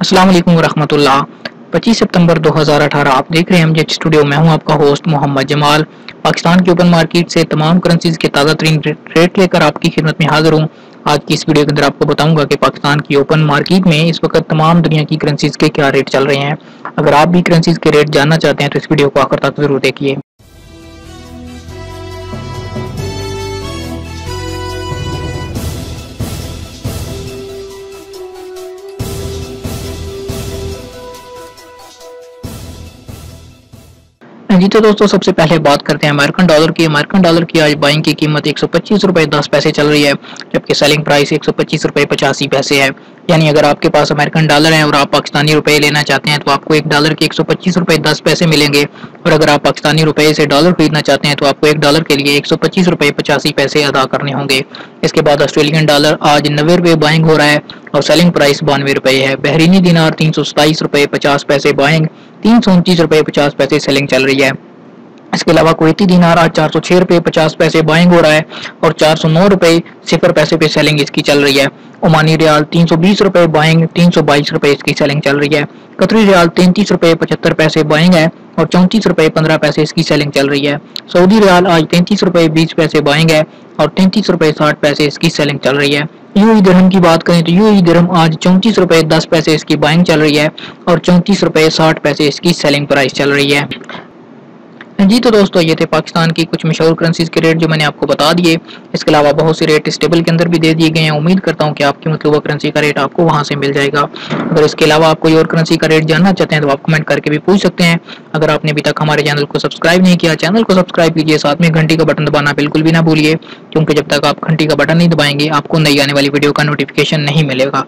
अस्सलाम वालेकुम रहमतुल्लाह। 25 सितंबर 2018 आप देख रहे हैं एमजे स्टूडियो। मैं हूं आपका होस्ट मोहम्मद जमाल। पाकिस्तान की ओपन मार्केट से तमाम करेंसीज के ताज़ा तरीन रेट लेकर आपकी खिदमत में हाजिर हूं। आज की इस वीडियो के अंदर आपको बताऊंगा कि पाकिस्तान की ओपन मार्केट में इस वक्त तमाम दुनिया की करेंसीज के क्या रेट चल रहे हैं। अगर आप भी करेंसीज के रेट जानना चाहते हैं तो इस वीडियो को आखिर तक जरूर देखिए। जी तो दोस्तों, सबसे पहले बात करते हैं अमेरिकन डॉलर की। अमेरिकन डॉलर की आज बाइंग की कीमत 125 रुपए 10 पैसे चल रही है, जबकि सेलिंग प्राइस 125 रुपए 85 पैसे है। यानी अगर आपके पास अमेरिकन डॉलर है और आप पाकिस्तानी रुपए लेना चाहते हैं तो आपको एक डॉलर के 125 रुपए 10 पैसे मिलेंगे, और अगर आप पाकिस्तानी रुपए से डॉलर खरीदना चाहते हैं तो आपको एक डॉलर के लिए 125 रुपए 85 पैसे अदा करने होंगे। इसके बाद ऑस्ट्रेलियन डॉलर आज 90 रुपए बाइंग हो रहा है और सेलिंग प्राइस 92 रुपए है। बहरीनी दिनार 327 रुपए 50 पैसे बाइंग, 329 रुपए 50 पैसे सेलिंग चल रही है। इसके अलावा कुवैती दिनार आज 406 रुपए 50 पैसे बाइंग हो रहा है और 409 रुपए 0 पैसे पे सेलिंग इसकी चल रही है। ओमानी रियाल 320 रुपए बाइंग, 322 रुपए इसकी सेलिंग चल रही है। कतरी रियाल 33 रुपए 75 पैसे बाइंग है और 34 रुपए 15 पैसे इसकी सेलिंग चल रही है। सऊदी रियाल आज 33 रुपए 20 पैसे बाइंग है और 33 रुपए 60 पैसे इसकी सेलिंग चल रही है। यूएई दिरहम की बात करें तो यूएई दिरहम आज 34 रुपए 10 पैसे इसकी बाइंग चल रही है और 34 रुपए 60 पैसे इसकी सेलिंग प्राइस चल रही है। जी तो दोस्तों, ये थे पाकिस्तान की कुछ मशहूर करेंसीज के रेट जो मैंने आपको बता दिए। इसके अलावा बहुत से रेट इस टेबल के अंदर भी दे दिए गए हैं। उम्मीद करता हूँ कि आपकी मतलूबा करेंसी का रेट आपको वहां से मिल जाएगा। अगर इसके अलावा आप कोई और करेंसी का रेट जानना चाहते हैं तो आप कमेंट करके भी पूछ सकते हैं। अगर आपने अभी तक हमारे चैनल को सब्सक्राइब नहीं किया, चैनल को सब्सक्राइब कीजिए, साथ में घंटी का बटन दबाना बिल्कुल भी ना भूलिए, क्योंकि जब तक आप घंटी का बटन नहीं दबाएंगे आपको नई आने वाली वीडियो का नोटिफिकेशन नहीं मिलेगा।